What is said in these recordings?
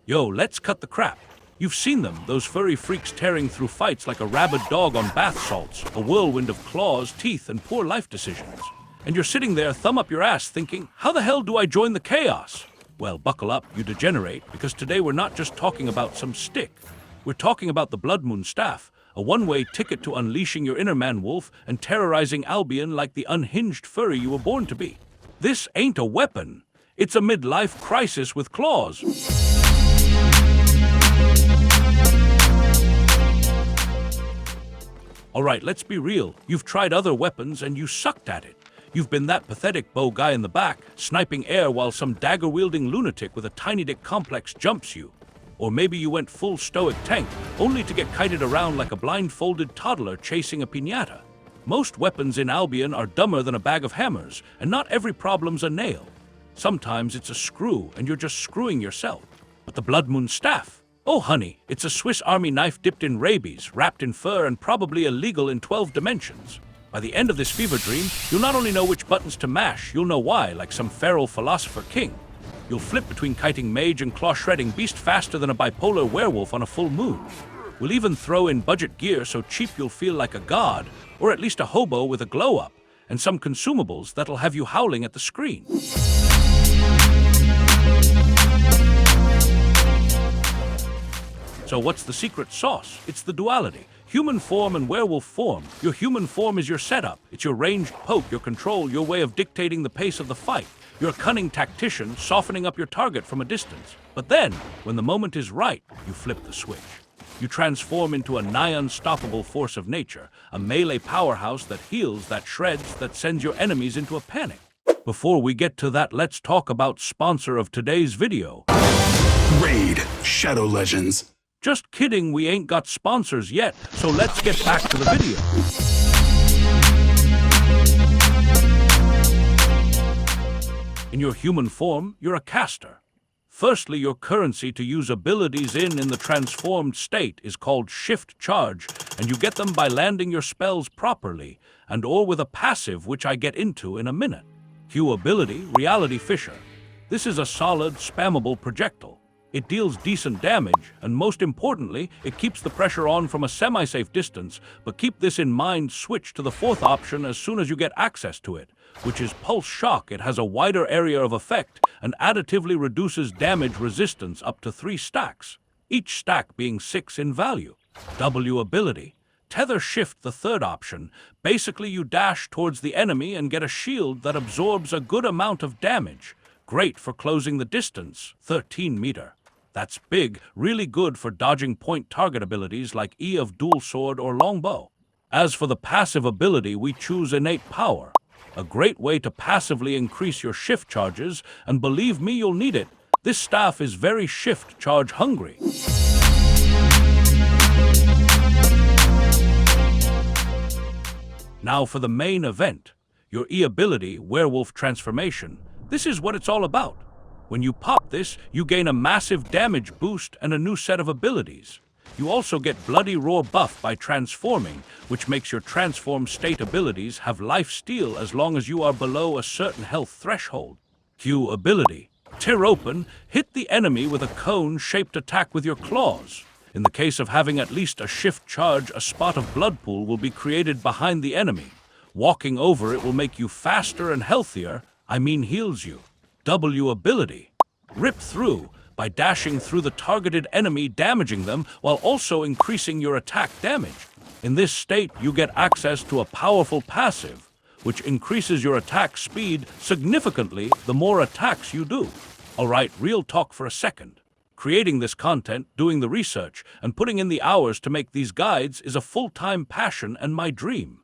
Yo, let's cut the crap. You've seen them, those furry freaks tearing through fights like a rabid dog on bath salts, a whirlwind of claws, teeth, and poor life decisions. And you're sitting there, thumb up your ass, thinking, how the hell do I join the chaos? Well, buckle up, you degenerate, because today we're not just talking about some stick. We're talking about the Bloodmoon Staff, a one-way ticket to unleashing your inner man-wolf and terrorizing Albion like the unhinged furry you were born to be. This ain't a weapon. It's a midlife crisis with claws. Alright, let's be real. You've tried other weapons and you sucked at it. You've been that pathetic bow guy in the back, sniping air while some dagger-wielding lunatic with a tiny dick complex jumps you. Or maybe you went full stoic tank, only to get kited around like a blindfolded toddler chasing a piñata. Most weapons in Albion are dumber than a bag of hammers, and not every problem's a nail. Sometimes it's a screw, and you're just screwing yourself. But the Bloodmoon Staff? Oh honey, it's a Swiss Army knife dipped in rabies, wrapped in fur, and probably illegal in 12 dimensions. By the end of this fever dream, you'll not only know which buttons to mash, you'll know why, like some feral philosopher king. You'll flip between kiting mage and claw-shredding beast faster than a bipolar werewolf on a full moon. We'll even throw in budget gear so cheap you'll feel like a god, or at least a hobo with a glow-up, and some consumables that'll have you howling at the screen. So what's the secret sauce? It's the duality. Human form and werewolf form. Your human form is your setup. It's your ranged poke, your control, your way of dictating the pace of the fight. You're a cunning tactician, softening up your target from a distance. But then, when the moment is right, you flip the switch. You transform into a nigh unstoppable force of nature, a melee powerhouse that heals, that shreds, that sends your enemies into a panic. Before we get to that, let's talk about sponsor of today's video. Raid Shadow Legends. Just kidding, we ain't got sponsors yet, so let's get back to the video. In your human form, you're a caster. Firstly, your currency to use abilities in the transformed state is called Shift Charge, and you get them by landing your spells properly, and or with a passive which I get into in a minute. Q ability, Reality Fisher. This is a solid, spammable projectile. It deals decent damage, and most importantly, it keeps the pressure on from a semi-safe distance, but keep this in mind, switch to the fourth option as soon as you get access to it, which is Pulse Shock. It has a wider area of effect and additively reduces damage resistance up to 3 stacks, each stack being 6 in value. W ability, Tether Shift, the third option. Basically, you dash towards the enemy and get a shield that absorbs a good amount of damage. Great for closing the distance, 13 meter. That's big, really good for dodging point target abilities like E of Dual Sword or Longbow. As for the passive ability, we choose Innate Power. A great way to passively increase your shift charges, and believe me, you'll need it. This staff is very shift charge hungry. Now for the main event, your E ability, Werewolf Transformation. This is what it's all about. When you pop this, you gain a massive damage boost and a new set of abilities. You also get Bloody Roar buff by transforming, which makes your transform state abilities have life steal as long as you are below a certain health threshold. Q ability, Tear Open, hit the enemy with a cone-shaped attack with your claws. In the case of having at least a shift charge, a spot of blood pool will be created behind the enemy. Walking over it will make you faster and healthier, heals you. W ability, Rip Through, by dashing through the targeted enemy, damaging them while also increasing your attack damage. In this state, you get access to a powerful passive, which increases your attack speed significantly the more attacks you do. Alright, real talk for a second. Creating this content, doing the research, and putting in the hours to make these guides is a full-time passion and my dream.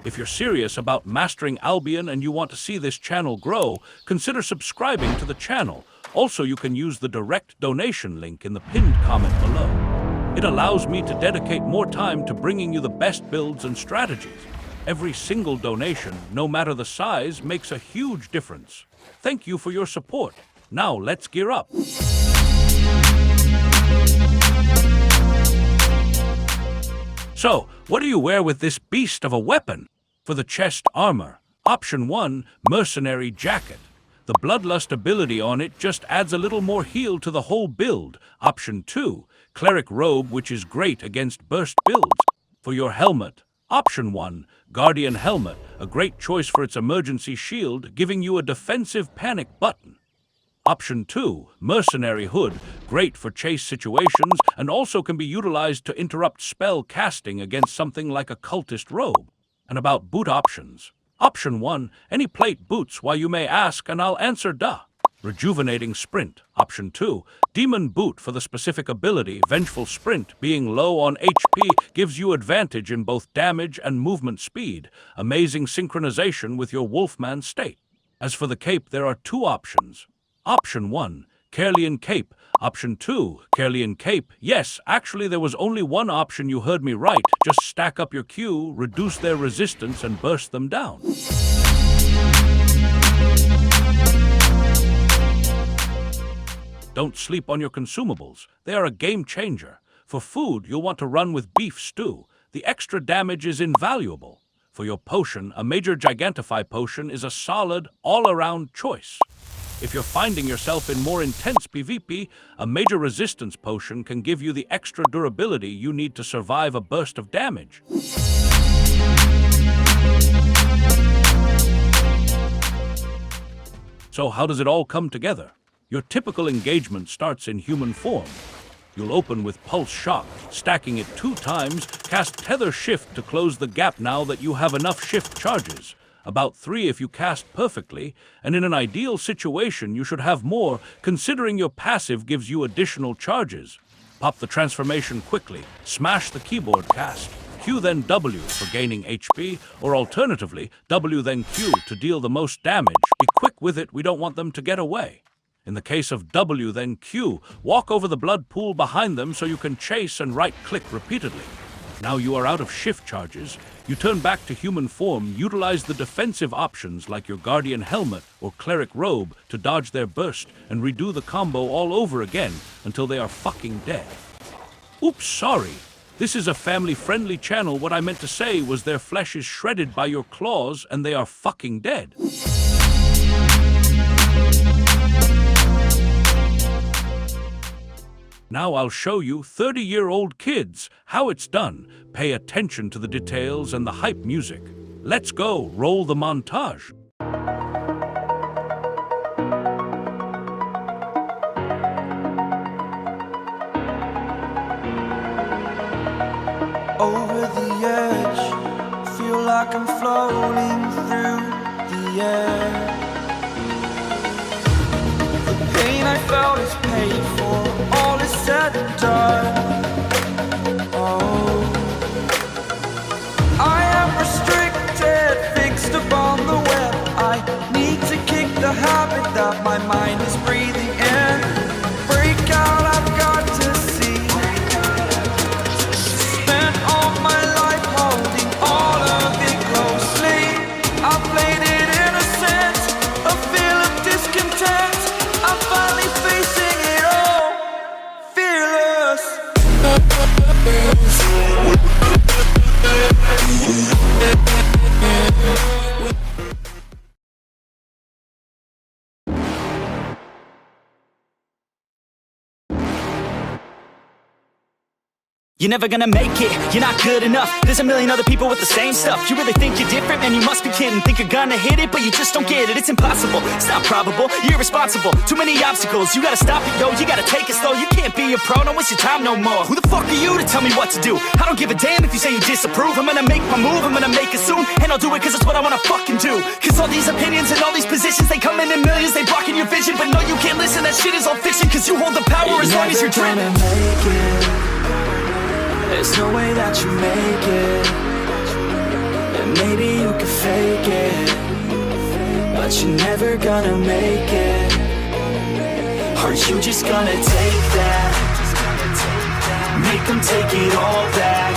If you're serious about mastering Albion and you want to see this channel grow, consider subscribing to the channel. Also, you can use the direct donation link in the pinned comment below. It allows me to dedicate more time to bringing you the best builds and strategies. Every single donation, no matter the size, makes a huge difference. Thank you for your support. Now let's gear up. So, what do you wear with this beast of a weapon? For the chest armor, option 1, Mercenary Jacket. The Bloodlust ability on it just adds a little more heal to the whole build. Option 2, Cleric Robe, which is great against burst builds. For your helmet, Option 1, Guardian Helmet, a great choice for its emergency shield, giving you a defensive panic button. Option 2, Mercenary Hood, great for chase situations and also can be utilized to interrupt spell casting against something like a cultist robe. And about boot options. Option 1, any plate boots. Why, you may ask, and I'll answer duh. Rejuvenating Sprint. Option 2, Demon Boot for the specific ability. Vengeful Sprint, being low on HP, gives you advantage in both damage and movement speed. Amazing synchronization with your Wolfman state. As for the cape, there are 2 options. Option 1, Caerleon Cape. Option 2, Caerleon Cape. Yes, actually there was only one option, you heard me right. Just stack up your Q, reduce their resistance, and burst them down. Don't sleep on your consumables. They are a game changer. For food, you'll want to run with beef stew. The extra damage is invaluable. For your potion, a Major Gigantify potion is a solid, all-around choice. If you're finding yourself in more intense PvP, a Major Resistance potion can give you the extra durability you need to survive a burst of damage. So how does it all come together? Your typical engagement starts in human form. You'll open with Pulse Shock, stacking it 2 times, cast Tether Shift to close the gap now that you have enough shift charges. About 3 if you cast perfectly, and in an ideal situation you should have more, considering your passive gives you additional charges. Pop the transformation quickly, smash the keyboard cast, Q then W for gaining HP, or alternatively, W then Q to deal the most damage. Be quick with it, we don't want them to get away. In the case of W then Q, walk over the blood pool behind them so you can chase and right-click repeatedly. Now you are out of shift charges, you turn back to human form, utilize the defensive options like your Guardian Helmet or Cleric Robe to dodge their burst and redo the combo all over again until they are fucking dead. Oops, sorry. This is a family-friendly channel. What I meant to say was their flesh is shredded by your claws and they are fucking dead. Now I'll show you 30-year-old kids how it's done. Pay attention to the details and the hype music. Let's go, roll the montage. Over the edge, feel like I'm floating through the air. The pain I felt is paid for, all is said and done. Oh, I am restricted, fixed upon the web. I need to kick the habit that my mind is breathing in. Break out, I've got to see. Spent all my life holding all of it closely. I played it innocent, a feel of discontent. I'm finally facing it all, fearless. You're never gonna make it, you're not good enough. There's a million other people with the same stuff. You really think you're different? Man, you must be kidding. Think you're gonna hit it, but you just don't get it. It's impossible, it's not probable, you're irresponsible. Too many obstacles, you gotta stop it, yo. You gotta take it slow, you can't be a pro. Don't waste your time no more. Who the fuck are you to tell me what to do? I don't give a damn if you say you disapprove. I'm gonna make my move, I'm gonna make it soon. And I'll do it cause it's what I wanna fucking do. Cause all these opinions and all these positions, they come in millions, they blocking your vision. But no, you can't listen, that shit is all fiction. Cause you hold the power as long as you're dreaming. There's no way that you make it, and maybe you can fake it, but you're never gonna make it. Are you just gonna take that? Make them take it all back.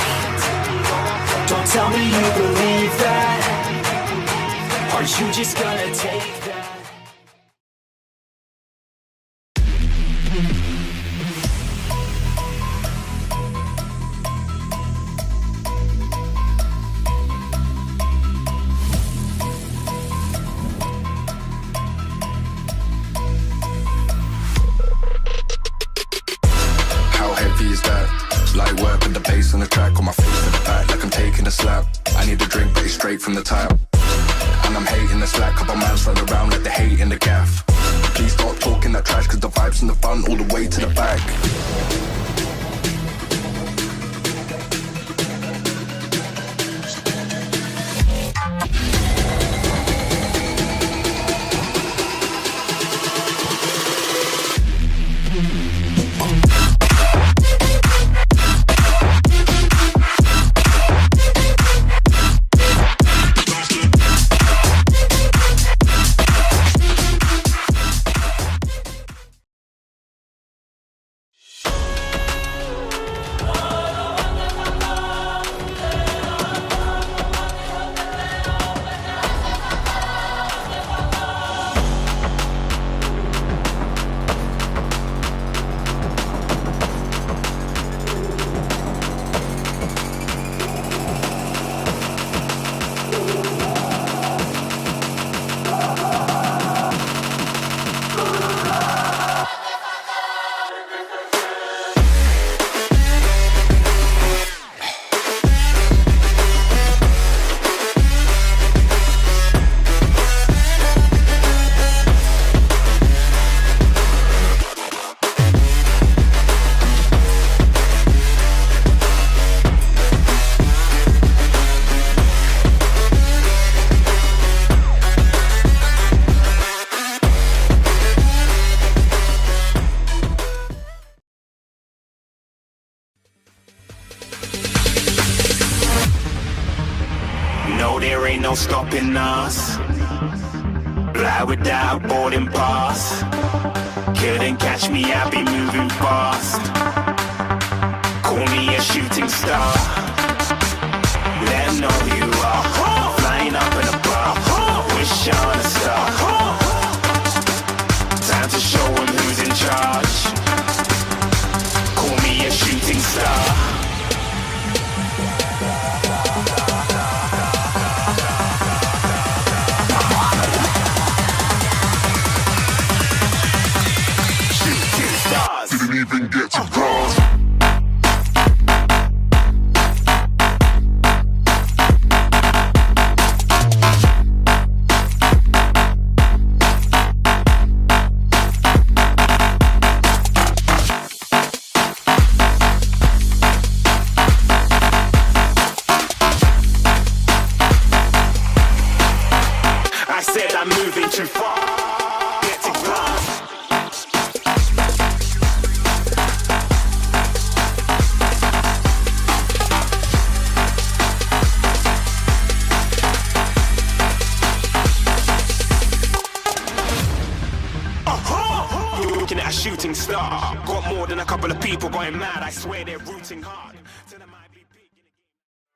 Don't tell me you believe that. Are you just gonna take that? heavy is that? Light work with the bass on the track, on my face to the back like I'm taking a slap. I need a drink, but it's straight from the tap. And I'm hating the slack, couple man run around like the hate in the gaff. Please stop talking that trash, cause the vibes and the fun all the way to the back. No, there ain't no stopping us. Fly without boarding pass. Couldn't catch me, I be moving fast. Call me a shooting star. Let 'em know who you are. Flying up in a bar. Wish on a star. Time to show 'em who's in charge. Call me a shooting star. Didn't even get to cross. I said I'm moving too far. Get to glass. You're looking at a shooting star. Got more than a couple of people going mad. I swear they're rooting hard.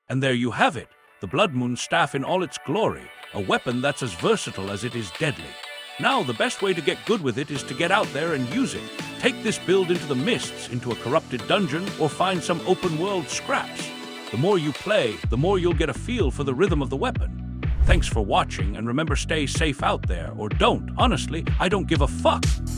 And there you have it, the Bloodmoon Staff in all its glory, a weapon that's as versatile as it is deadly. Now, the best way to get good with it is to get out there and use it. Take this build into the mists, into a corrupted dungeon, or find some open-world scraps. The more you play, the more you'll get a feel for the rhythm of the weapon. Thanks for watching, and remember, stay safe out there, or don't. Honestly, I don't give a fuck.